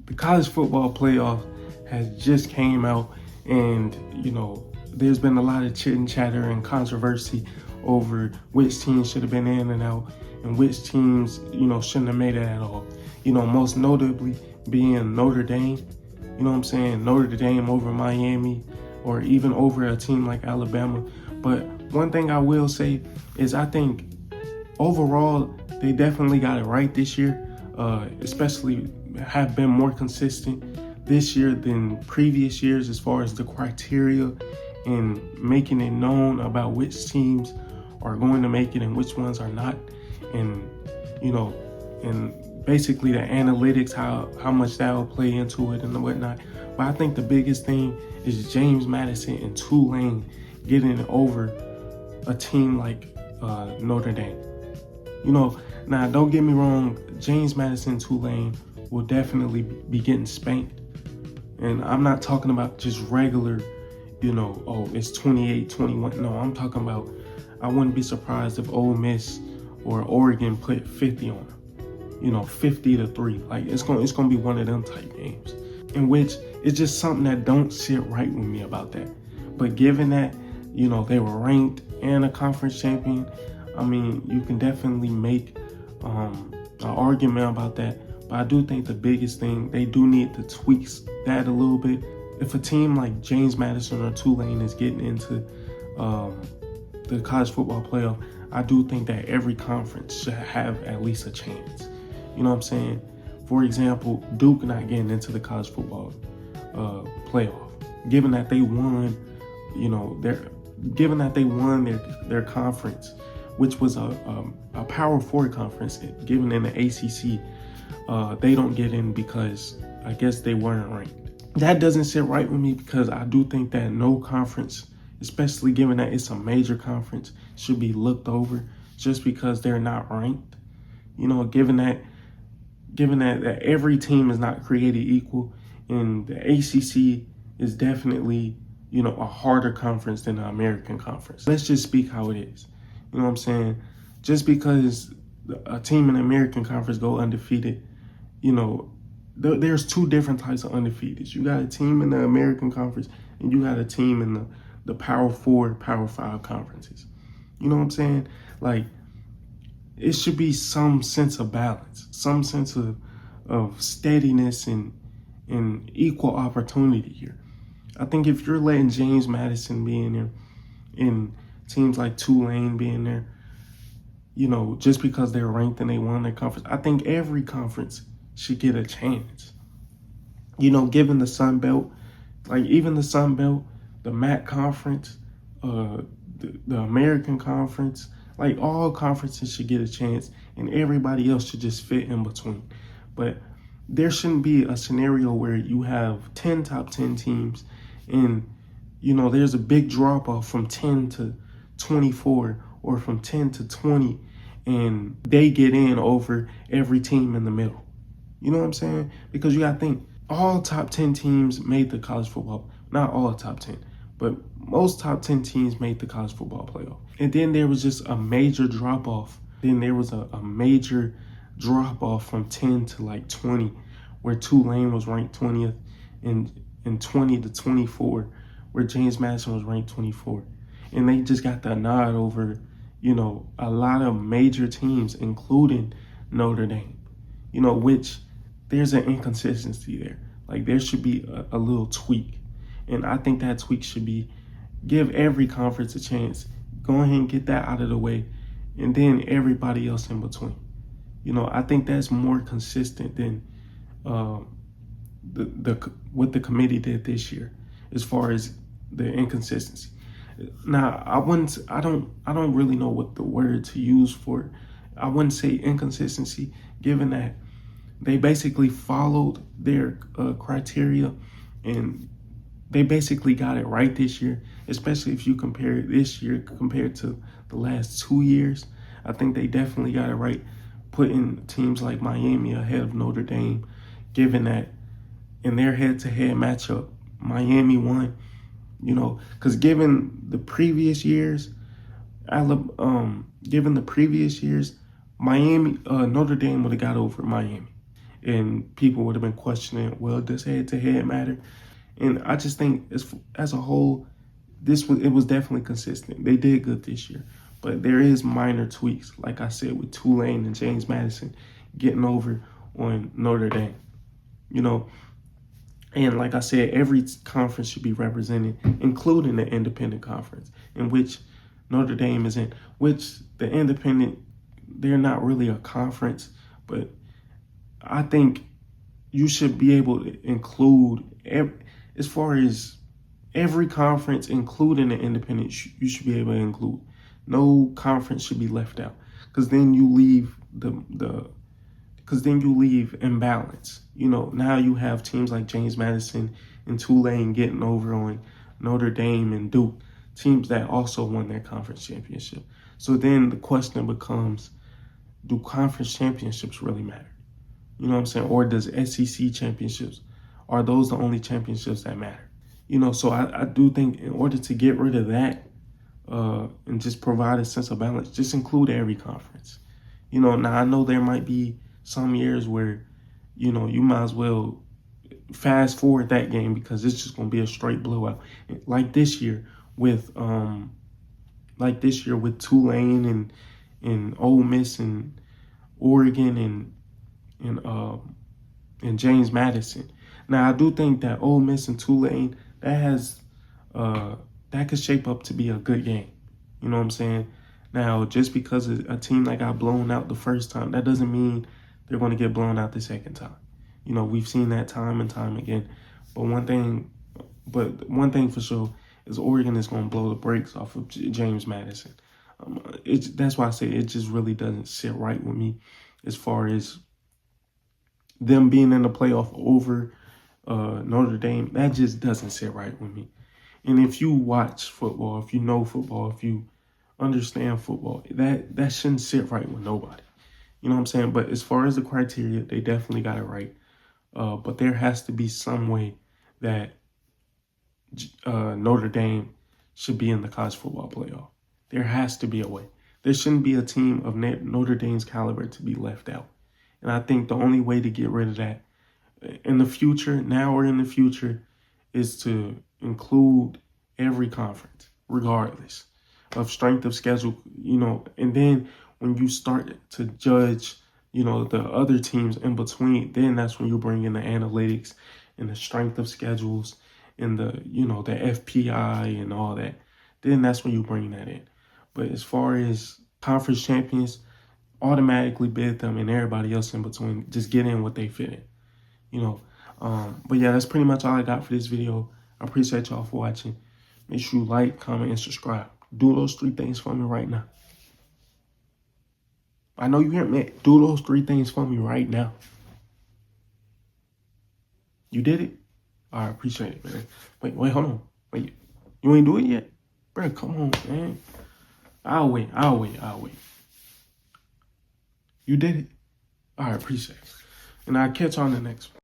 the college football playoff has just came out, and there's been a lot of chit and chatter and controversy over which teams should have been in and out and which teams shouldn't have made it at all. Most notably being Notre Dame. Notre Dame over Miami, or even over a team like Alabama. But one thing I will say is I think overall they definitely got it right this year, especially have been more consistent this year than previous years as far as the criteria and making it known about which teams are going to make it and which ones are not. And, and basically the analytics, how much that will play into it and whatnot. But I think the biggest thing is James Madison and Tulane getting over a team like Notre Dame. Now don't get me wrong, James Madison and Tulane will definitely be getting spanked. And I'm not talking about just regular, it's 28-21. No, I'm talking about, I wouldn't be surprised if Ole Miss or Oregon put 50 on them. 50-3. Like it's gonna be one of them type games, in which it's just something that don't sit right with me about that. But given that, they were ranked and a conference champion, I mean, you can definitely make an argument about that. But I do think the biggest thing, they do need to tweak that a little bit. If a team like James Madison or Tulane is getting into the college football playoff, I do think that every conference should have at least a chance. You know what I'm saying? For example, Duke not getting into the college football playoff, given that they won, their conference, which was a Power 4 conference, given in the ACC. They don't get in because I guess they weren't ranked. That doesn't sit right with me, because I do think that no conference, especially given that it's a major conference, should be looked over just because they're not ranked. Given that every team is not created equal, and the ACC is definitely, a harder conference than the American Conference. Let's just speak how it is. You know what I'm saying? Just because a team in the American Conference go undefeated, there's two different types of undefeateds. You got a team in the American Conference, and you got a team in the Power 4, Power 5 conferences. You know what I'm saying? Like, it should be some sense of balance, some sense of steadiness and equal opportunity here. I think if you're letting James Madison be in there and teams like Tulane be in there, just because they're ranked and they won their conference, I think every conference should get a chance. Given the Sun Belt, like even the Sun Belt, the MAC conference, the American Conference, like all conferences should get a chance, and everybody else should just fit in between. But there shouldn't be a scenario where you have 10 top 10 teams and, there's a big drop off from 10 to 24 or from 10 to 20, and they get in over every team in the middle. You know what I'm saying? Because you got to think, all top 10 teams made the college football, not all top 10, but most top 10 teams made the college football playoff. And then there was just a major drop off. Then there was a major drop off from 10 to like 20, where Tulane was ranked 20th, and 20 to 24, where James Madison was ranked 24. And they just got the nod over, a lot of major teams, including Notre Dame, which there's an inconsistency there. Like, there should be a little tweak. And I think that tweak should be, give every conference a chance. Go ahead and get that out of the way, and then everybody else in between. I think that's more consistent than what the committee did this year, as far as the inconsistency. Now, I don't really know what the word to use for it. I wouldn't say inconsistency, given that they basically followed their criteria, and they basically got it right this year, especially if you compare this year compared to the last 2 years. I think they definitely got it right, putting teams like Miami ahead of Notre Dame, given that in their head-to-head matchup, Miami won, because given the previous years, Miami, Notre Dame would have got over Miami. and people would have been questioning, well, does head-to-head matter? And I just think as a whole, it was definitely consistent. They did good this year, but there is minor tweaks, like I said, with Tulane and James Madison getting over on Notre Dame. You know, and like I said, every conference should be represented, including the independent conference, in which Notre Dame is in, which the independent, they're not really a conference, but I think you should be able to include, as far as every conference, including the independent, you should be able to include. No conference should be left out, because then you leave because then you leave imbalance. You know, now you have teams like James Madison and Tulane getting over on Notre Dame and Duke, teams that also won their conference championship. So then the question becomes, do conference championships really matter? You know what I'm saying? Or does SEC championships, are those the only championships that matter? You know, so I do think in order to get rid of that and just provide a sense of balance, just include every conference. You know, now I know there might be some years where, you know, you might as well fast forward that game because it's just going to be a straight blowout. Like this year with Tulane and Ole Miss and Oregon and James Madison. Now I do think that Ole Miss and Tulane, that could shape up to be a good game. You know what I'm saying? Now, just because a team that got blown out the first time, that doesn't mean they're going to get blown out the second time. You know, we've seen that time and time again. But one thing for sure is Oregon is going to blow the brakes off of James Madison. That's why I say it just really doesn't sit right with me as far as them being in the playoff over Notre Dame. That just doesn't sit right with me. And if you watch football, if you know football, if you understand football, that shouldn't sit right with nobody. You know what I'm saying? But as far as the criteria, they definitely got it right. But there has to be some way that Notre Dame should be in the college football playoff. There has to be a way. There shouldn't be a team of Notre Dame's caliber to be left out. And I think the only way to get rid of that in the future, now or in the future, is to include every conference, regardless of strength of schedule, you know. And then when you start to judge, you know, the other teams in between, then that's when you bring in the analytics and the strength of schedules and the, you know, the FPI and all that. Then that's when you bring that in. But as far as conference champions, automatically bid them and everybody else in between, just get in what they fit in, you know. But yeah, that's pretty much all I got for this video. I appreciate y'all for watching. Make sure you like, comment, and subscribe. Do those 3 things for me right now. I know you hear me. Do those 3 things for me right now. You did it? I appreciate it, man. Wait, hold on. Wait, you ain't do it yet? Bro, come on, man. I'll wait. You did it? I appreciate it. And I'll catch you on the next one.